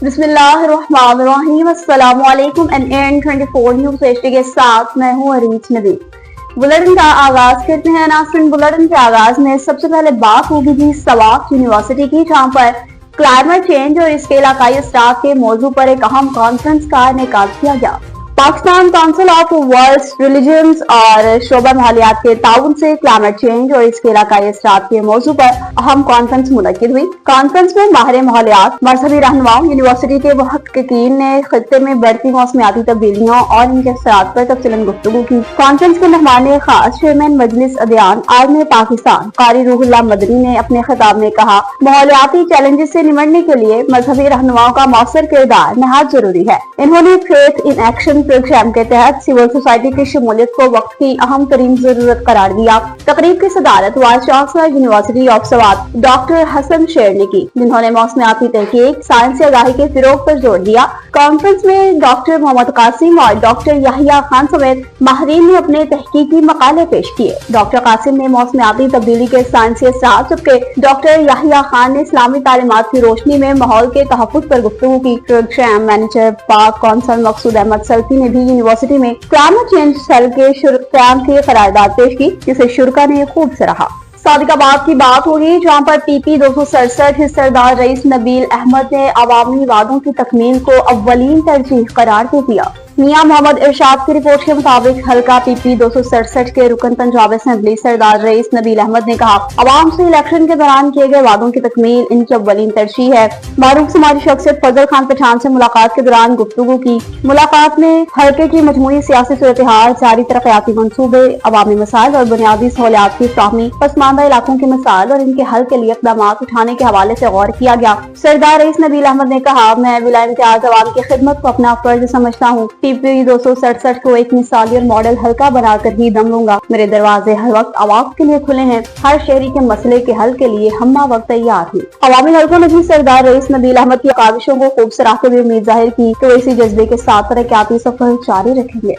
बिस्मिल्लाहिर्रहमानिर्रहीम। अस्सलामु अलैकुम। NN24 न्यूज़ एचडी के साथ मैं हूँ अरीज नबी। बुलेटिन का आगाज करते हैं। नाज़रीन, बुलेटिन के आगाज में सबसे पहले बात होगी जी सवाक यूनिवर्सिटी की, जहाँ पर क्लाइमेट चेंज और इसके इलाकाई असरात के मौजू पर एक अहम कॉन्फ्रेंस का इनेकाद किया गया। Pakistan council of world religions और शोबा माहौलियात के ताउन से क्लाइमेट चेंज और इसके इलाकाई असरात के मौजू पर अहम कॉन्फ्रेंस मुनक्किद हुई। कॉन्फ्रेंस में माहिर माहौलियात, मजहबी रहनुमाओं, यूनिवर्सिटी के मुहक्किकीन ने खित्ते में बढ़ती मौसमियाती तब्दीलियों और इनके असरात पर तफसीलन गुफ्तगू की। कॉन्फ्रेंस के मेहमान खास चेयरमैन मजलिस अदयान आज़म पाकिस्तान कारी रूहुल्लाह मदनी ने अपने खिताब में कहा, माहौलियाती चैलेंजेस से निमटने के लिए मजहबी रहनुमाओं का मौसर किरदार नहायत जरूरी है। इन्होंने फेथ इन एक्शन प्रोग्राम के तहत सिविल सोसाइटी की शमूलियत को वक्त की अहम तरीन जरूरत करार दिया। तकरीब की सदारत vice chancellor university of Swat doctor Hasan Sher ने की, जिन्होंने मौसमियाती तहकीक, साइंसी आगाही के फिरोग पर जोर दिया। कॉन्फ्रेंस में डॉक्टर मोहम्मद कासिम और डॉक्टर याहिया खान समेत माहिरीन ने अपने तहकीकी मकाले पेश किए। डॉक्टर कासिम ने मौसमियाती तब्दीली के साइंसी असरात, जबकि डॉक्टर याहिया खान ने इस्लामी तालीमात की रोशनी में माहौल के तहफ़्फ़ुज़ पर गुफ्तगू की। प्रोग्राम मैनेजर पाक कौंसल मकसूद अहमद सल्फी ने भी यूनिवर्सिटी में क्लाइमेट चेंज सेल के क्याम की करारदाद पेश की, जिसे शुरका ने खूब सराहा। सादिकाबाद की बात होगी, जहाँ पर PP 267 सरदार रईस नबील अहमद ने अवामी वादों की तकमील को अव्वलीन तरजीह करार दे दिया। मियां मोहम्मद इरशाद की रिपोर्ट के मुताबिक हल्का PP 267 के रुकन पंजाब असेंबली सरदार रईस नबील अहमद ने कहा, अवाम से इलेक्शन के दौरान किए गए वादों की तकमील इनकी अव्वलीन तरजीह है। मारूफ समाजी शख्सियत फजल खान पठान से मुलाकात के दौरान गुफ्तगू की। मुलाकात में हल्के की मजमूई सियासी सूरत हाल, जारी तरक्याती मंसूबे, अवामी मसाइल और बुनियादी सहूलियात की फ्राहमी, पसमानदा इलाकों के मसाइल और इनके हल के लिए इक़दाम उठाने के हवाले से गौर किया गया। सरदार रईस नबील अहमद ने कहा, मैं विलायत इम्तियाज अवाम की खिदमत को अपना फर्ज समझता हूँ। PP 267 को एक मिसाली और मॉडल हल्का बनाकर ही दम लूंगा। मेरे दरवाजे हर वक्त आवाम के लिए खुले हैं। हर शहरी के मसले के हल के लिए हम्मा वक्त तैयार हूँ। अवामी हल्कों ने भी सरदार रईस नबील अहमद की काविशों को खूब सराहते हुए उम्मीद जाहिर की कि वो इसी जज्बे के साथ तरक्याती सफर जारी रखेंगे।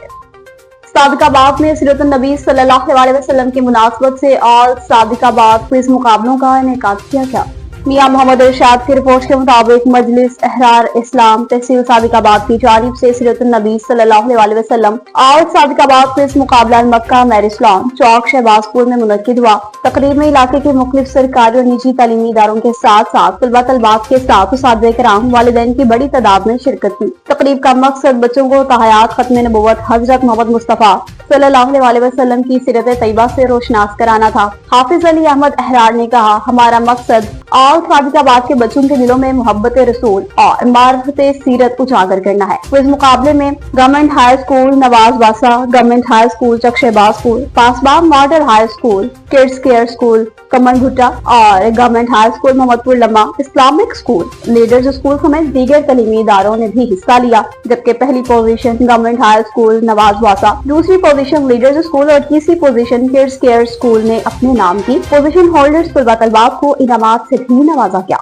सादिकाबाद में सीरतुन नबी सल्लल्लाहु अलैहि वसल्लम की मुनासबत से ऑल सादिकाबाद क्विज मुकाबलों का इनेकाद किया गया। मियां मोहम्मद इरशाद की रिपोर्ट के मुताबिक मजलिस अहरार इस्लाम तहसील सादिकाबाद की जानिब से सीरतुन नबी सल्लल्लाहु अलैहि वसल्लम और सादिकाबाद क्विज मुकाबला मक्का मैरिज लॉन चौक शहबाजपुर में मुनक्किद हुआ। तकरीब में इलाके के मुख्तलिफ सरकारी और निजी तालीमी इदारों के साथ साथ तलबा तलबात के साथ उस्ताद किराम वालिदैन की बड़ी तादाद में शिरकत की। तकरीब का मकसद बच्चों को तहयात खत्म नबुव्वत हजरत मोहम्मद मुस्तफा सल्लल्लाहु अलैहि वसल्लम की सीरत तैयबा से रोशनास कराना था। हाफिज अली अहमद अहरार ने कहा, हमारा मकसद और सादिकाबाद के बच्चों के दिलों में मोहब्बत रसूल और मारिफत सीरत उजागर करना है। इस मुकाबले में government high school Nawaz Wasa, government high school Chakshahbazpur, Pasbagh model high school, kids care school Kamal Bhutta और गवर्नमेंट हाई स्कूल मोहम्मदपुर लम्मा, इस्लामिक स्कूल, लीडर्स स्कूल समेत दीगर तालीमी इदारों ने भी हिस्सा लिया। जबकि पहली position government high school Nawaz Wasa, दूसरी पोजीशन लीडर्स स्कूल और तीसरी पोजीशन किड्स केयर स्कूल ने अपने नाम की। पोजीशन होल्डर्स तलबा तलबात को इनामात से भी नवाजा गया।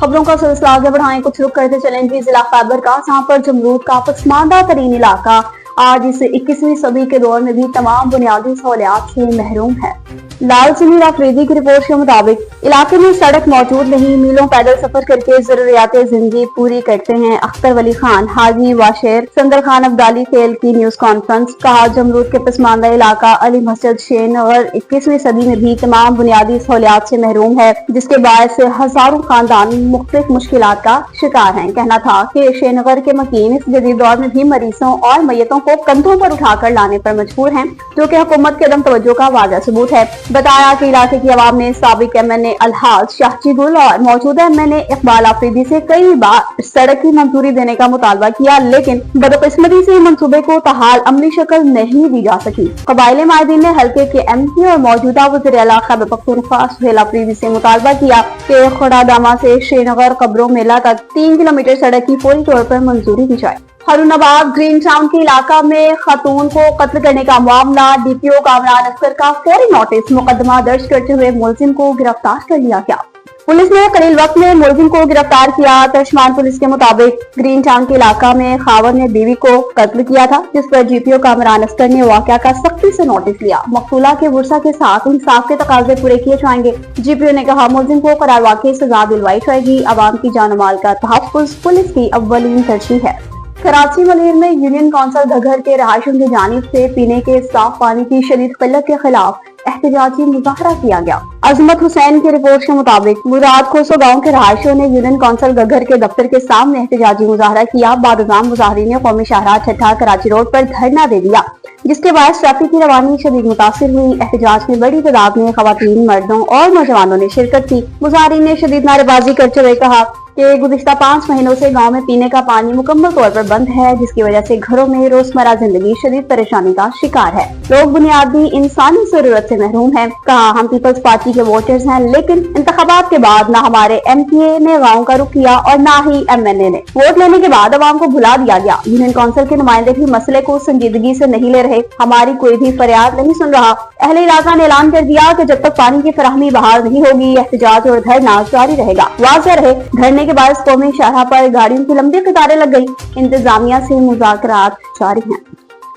खबरों का सिलसिला आगे बढ़ाएं, कुछ रुक करते चलेंगे जिला खैबर का, जहाँ पर जमरूद का पसमानदा तरीन इलाका आज इस 21वीं सदी के दौर में भी तमाम बुनियादी सहूलियात से महरूम है। लाल समीर अफरीदी की रिपोर्ट के मुताबिक इलाके में सड़क मौजूद नहीं, मीलों पैदल सफर करके जरूरियात जिंदगी पूरी करते हैं। अख्तर वली खान, हाजी वाशेर, संदर खान अब्दाली खेल की न्यूज कॉन्फ्रेंस। कहा, जमरूद के पसमानदा इलाका अली मस्जिद शेरनगर 21वीं सदी में भी तमाम बुनियादी सहूलियात से महरूम है, जिसके बायस हजारों खानदान मुख्तलिफ मुश्किलात का शिकार हैं। कहना था कि शेरनगर के मकीन इस जदीद दौर में भी मरीजों और मैयतों को कंधों पर उठाकर लाने पर मजबूर हैं, जो कि हुकूमत के अदम तवज्जो का वाज़ह सबूत है। बताया कि इलाके की आवाम ने साबिक MNA अलहाज शाहजी गुल और मौजूदा MNA इकबाल आफरीदी से कई बार सड़क की मंजूरी देने का मुतालबा किया, लेकिन बदकिस्मती से मंसूबे को तहाल अमली शक्ल नहीं दी जा सकी। कबाइली माहिदीन ने हल्के के MP और मौजूदा वज़ीर आला खैबर पख्तूनख्वा सुहेल आफरीदी से मुतालबा किया कि खुड़ादामा से श्रीनगर कब्रों मेला तक 3 किलोमीटर सड़क की फौरी तौर पर मंजूरी दी जाए। हरुनाबाद ग्रीन टाउन के इलाका में खातून को कत्ल करने का मामला, DPO कामरान अख्तर का फौरी नोटिस, मुकदमा दर्ज करते हुए मुलजिम को गिरफ्तार कर लिया गया। पुलिस ने करील वक्त में मुलजिम को गिरफ्तार किया। तर्जमान पुलिस के मुताबिक ग्रीन टाउन के इलाका में खावर ने बीवी को कत्ल किया था, जिस पर जीपीओ कामरान अस्कर ने वाकया का सख्ती से नोटिस लिया। मकतूला के वर्षा के साथ इंसाफ के तकाजे पूरे किए जाएंगे। जीपीओ ने कहा, मुलजिम को करार वाकई सजा दिलवाई जाएगी। अवाम की जान माल का तहफ्फुज़ पुलिस की अव्वलीन तरजीह है। कराची मलीर में यूनियन काउंसिल घघर के रहायशियों की जानिब से पीने के साफ पानी की शदीद किल्लत के खिलाफ एहतजाजी मुजाहरा किया गया। अजमत हुसैन की रिपोर्ट के मुताबिक मुराद खोसो गांव के रहायशियों ने यूनियन काउंसिल घघर के दफ्तर के सामने एहतजाजी मुजाहरा किया। बादशाह मुजाहरीन ने कौमी शाहराह छठा कराची रोड पर धरना दे दिया, जिसके बाद ट्रैफिक की रवानी शदीद मुतासिर हुई। एहतजाज में बड़ी तादाद में खवातीन, मर्दों और नौजवानों ने शिरकत की। मुजाहरीन ने शदीद नारेबाजी करते हुए कहा कि गुज़िश्ता 5 महीनों से गांव में पीने का पानी मुकम्मल तौर पर बंद है, जिसकी वजह से घरों में रोजमर्रा जिंदगी शदीद परेशानी का शिकार है। लोग बुनियादी इंसानी जरूरत से महरूम हैं। कहा, हम पीपल्स पार्टी के वोटर्स हैं, लेकिन इंतखाबात के बाद न हमारे MPA ने गाँव का रुख किया और न ही MNA ने। वोट लेने के बाद अवाम को भुला दिया गया। यूनियन काउंसिल के नुमाइंदे भी मसले को संजीदगी से नहीं ले रहे। हमारी कोई भी फरियाद नहीं सुन रहा। अहले इलाका ने ऐलान कर दिया कि जब तक पानी की फराहमी बहाल नहीं होगी, एहतजाज और धरना जारी रहेगा। वाज़ेह रहे, धरने के बाद कौमी शाहराह पर गाड़ियों की लंबी कतारें लग गई। इंतजामिया से मुज़ाकरात जारी हैं।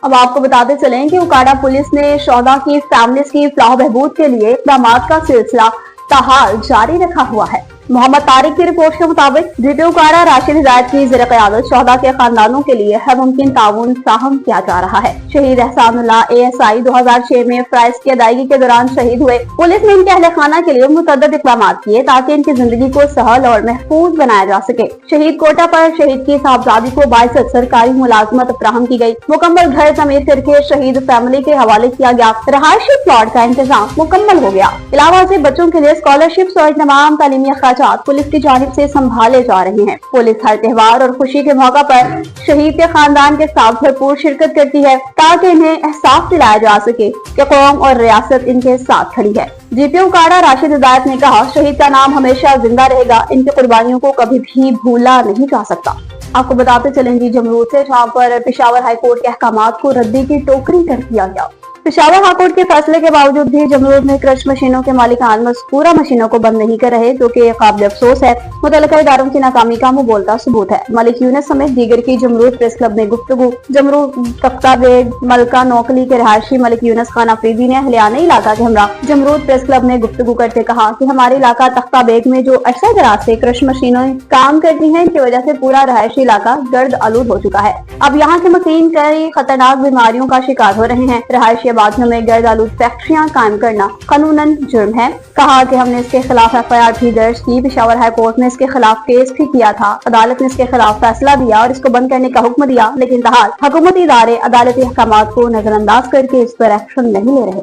अब आपको बताते चलें कि उकाड़ा पुलिस ने शोहदा की फैमिलीज की फलाह बहबूद के लिए इक़दामात का सिलसिला ताहाल जारी रखा हुआ है। मोहम्मद तारिक की रिपोर्ट के मुताबिक जीपीओ उकाड़ा राशिद हिदायत की ज़ेर क़यादत शोहदा के खानदानों के लिए हर मुमकिन ताउन फ्राहम किया जा रहा है। शहीद एहसानुल्लाह ASI 2006 में फराइज की अदायगी के दौरान शहीद हुए। पुलिस ने इनके अहले खाना के लिए मुतअद्दिद इक़दामात किए ताकि इनकी जिंदगी को सहल और महफूज बनाया जा सके। शहीद कोटा पर शहीद की साहबजादी को बाइज़्ज़त सरकारी मुलाजमत फ्राहम की गई। मुकम्मल घर तमीर करके शहीद फैमिली के हवाले किया गया। रहायशी प्लॉट का इंतजाम मुकम्मल हो गया। इलावा से बच्चों के लिए स्कॉलरशिप्स और तमाम तालीमी पुलिस की जानिब से संभाले जा रहे हैं। पुलिस हर त्योहार और खुशी के मौका पर शहीद के खानदान के साथ भरपूर शिरकत करती है ताकि इन्हें एहसास दिलाया जा सके कि कौम और रियासत इनके साथ खड़ी है। जीपीओ उकाड़ा राशिद हिदायत ने कहा, शहीद का नाम हमेशा जिंदा रहेगा। इनकी कुर्बानियों को कभी भी भूला नहीं जा सकता। आपको बताते चलेंगे जमरूद से, जहाँ पर पेशावर हाईकोर्ट के अहकामात को रद्दी की टोकरी कर दिया गया। पेशावर हाईकोर्ट के फैसले के बावजूद भी जमरूद में क्रश मशीनों के मालिकान मज़कूरा मशीनों को बंद नहीं कर रहे, जो कि काबिल अफसोस है। मुतल्लिका इदारों की नाकामी का मुबोलता सबूत है। मलिक यूनुस समेत दीगर की जमरूद प्रेस क्लब में गुफ्तगू। जमरूद तख्ता बेग मलका नौकली के रहायशी मलिक यूनुस खान अफरीदी ने अहलियाने इलाका के हमरा जमरूद प्रेस क्लब में गुफ्तगू करते कहा कि हमारे इलाका तख्ता बेग में जो अरसा दराज से क्रश मशीनें काम करती हैं, इनकी वजह से पूरा रहायशी इलाका गर्द आलूद हो चुका है। अब यहाँ के मकीन कई खतरनाक बीमारियों का शिकार हो रहे हैं। रहायशी आबादियों में गर्द आलूद फैक्ट्रियां कायम करना कानूनन जुर्म है। कहा कि हमने इसके खिलाफ FIR भी दर्ज की। पेशावर हाई कोर्ट ने इसके खिलाफ केस भी किया था। अदालत ने इसके खिलाफ फैसला दिया और इसको बंद करने का हुक्म दिया, लेकिन ताहाल हुकूमती इदारे अदालती अहकामात को नजरअंदाज करके इस पर एक्शन नहीं ले रहे।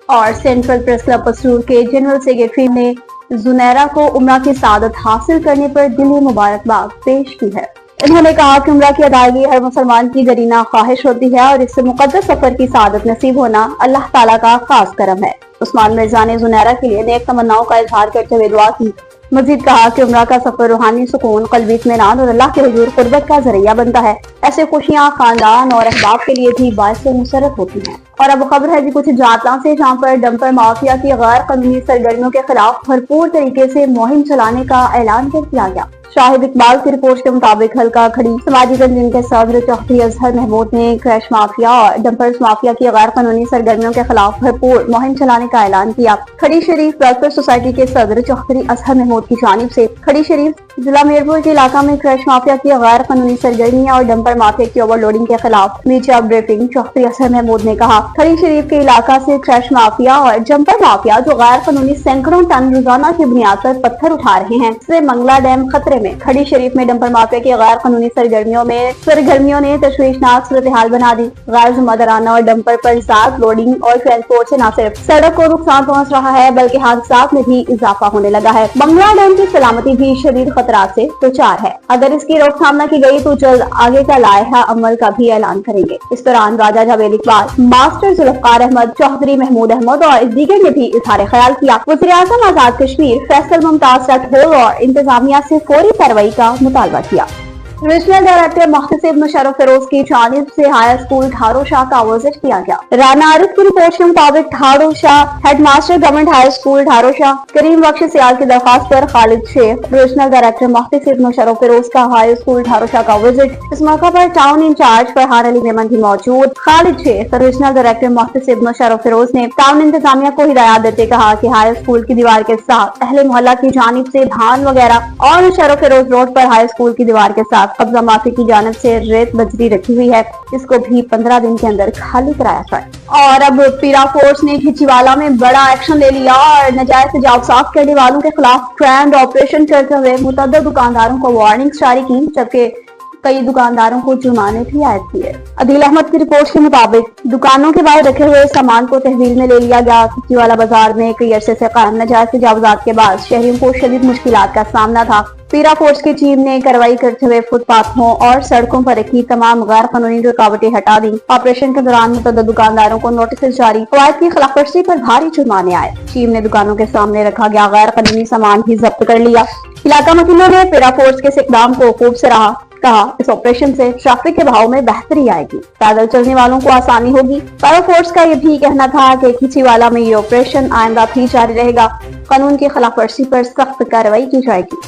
और सेंट्रल प्रेस क्लब पसरूर के जनरल सेक्रेटरी ने जुनैरा को उम्रा की सादत हासिल करने पर दिली मुबारकबाद पेश की है। उन्होंने कहा कि उम्रा की अदायगी हर मुसलमान की दरीना ख्वाहिश होती है और इससे मुकद्दस सफर की सादत नसीब होना अल्लाह ताला का खास करम है। उस्मान मिर्जा ने जुनैरा के लिए नेक तमन्नाओं का इजहार करते हुए दुआ की। मजीद कहा कि उम्रा का सफर रूहानी सुकून, क़ल्बी इत्मीनान और अल्लाह के हुजूर क़ुर्बत का जरिया बनता है। ऐसे खुशियां खानदान और अहबाब के लिए भी बाइस मुसरत होती हैं। और अब खबर है जी कुछ जातला से, जहाँ पर डंपर माफिया की गैर कानूनी सरगर्मियों के खिलाफ भरपूर तरीके से मुहिम चलाने का ऐलान कर दिया गया। शाहिद इकबाल की रिपोर्ट के मुताबिक हल्का खड़ी समाजी तंजीम के सदर चौधरी अजहर महमूद ने क्रैश माफिया और डंपर्स माफिया की गैर कानूनी सरगर्मियों के खिलाफ भरपूर मुहिम चलाने का ऐलान किया। खड़ी शरीफ वेलफेयर सोसाइटी के सदर चौधरी अजहर महमूद की जानिब से खड़ी शरीफ जिला मीरपुर के इलाका में क्रैश माफिया की गैर कानूनी सरगर्मियां और डंपर माफिया की ओवरलोडिंग के खिलाफ मीडिया ब्रीफिंग चौधरी अजहर महमूद ने कहा, खड़ी शरीफ के इलाका से क्रैश माफिया और डंपर माफिया जो गैर कानूनी सैकड़ों टन रोजाना की बुनियाद पर पत्थर उठा रहे हैं, इससे मंगला डैम खतरे में। खड़ी शरीफ में डंपर माफिया की गैर कानूनी सरगर्मियों ने तशवीशनाक सूरत हाल बना दी। गैर जिम्मेदाराना और डंपर पर ज्यादा लोडिंग और ट्रांसपोर्ट से न सिर्फ सड़क को नुकसान पहुँच रहा है, बल्कि हादसात में भी इजाफा होने लगा है। मंगला डैम की सलामती भी शदीद खतरात से दोचार है। अगर इसकी रोकथाम न की गई तो जल्द आगे का लायहा अमल का भी ऐलान करेंगे। इस दौरान राजा जावेद इकबाल, मास्टर जुल्फकार अहमद, चौधरी महमूद अहमद और दीगर ने भी इजहार ख्याल किया। वज़ीर-ए-आज़म आजाद कश्मीर फैसल मुमताज राठौर और इंतजामिया से फौरी कार्रवाई का मुतालबा किया। रीजनल डायरेक्टर मुहतसिब मुशर्रफ फिरोज की जानिब से हाई स्कूल ढारो शाह का विजिट किया गया। राना आरिफ की रिपोर्ट के मुताबिक Dharo Shah headmaster government high school Dharo Shah Karim Bakhsh Sial की दरखास्त पर खालिद शेख रीजनल डायरेक्टर मुहतसिब मुशर्रफ फिरोज का हाई स्कूल ढारो शाह का विजिट। इस मौका पर टाउन इंचार्ज फरहान अली मेमन भी मौजूद। खालिद शेख रीजनल डायरेक्टर मुहतसिब मुशर्रफ फिरोज ने टाउन इंतजामिया को हिदायत देते कहा कि हाई स्कूल की दीवार के साथ अहले मोहल्ला की जानिब से धान वगैरह और मुशर्रफ फिरोज रोड पर हाई स्कूल की दीवार के साथ कब्जा माफी की जानिब से रेत बजरी रखी हुई है, इसको भी 15 दिन के अंदर खाली कराया जाए। और अब पीरा फोर्स ने खिचीवाला में बड़ा एक्शन ले लिया और नाजायज तेजाब साफ करने वालों के खिलाफ ग्रैंड ऑपरेशन करते हुए मुतअद्दिद दुकानदारों को वार्निंग्स जारी की, जबकि कई दुकानदारों को जुर्माने भी आयद किए। अदील अहमद की रिपोर्ट के मुताबिक दुकानों के बाहर रखे हुए सामान को तहवील में ले लिया गया। खिचीवाला बाजार में कई अरसे से कायम नाजायज तजावुजात के बाद शहरियों को शदीद मुश्किलात का सामना था। पीरा फोर्स की टीम ने कार्रवाई करते हुए फुटपाथों और सड़कों पर रखी तमाम गैर कानूनी रुकावटें हटा दी। ऑपरेशन के दौरान मुतअद्दिद दुकानदारों को नोटिस जारी, कवायद की खिलाफवर्जी पर भारी जुर्माने आए। टीम ने दुकानों के सामने रखा गया गैर कानूनी सामान भी जब्त कर लिया। इलाका वकीलों ने पीरा फोर्स के इस इक़दाम को खूब सराहा, कहा इस ऑपरेशन से ट्रैफिक के बहाव में बेहतरी आएगी, पैदल चलने वालों को आसानी होगी। पैरा फोर्स का ये भी कहना था कि खिचीवाला में ये ऑपरेशन आइंदा भी जारी रहेगा, कानून की खिलाफवर्जी पर सख्त कार्रवाई की जाएगी।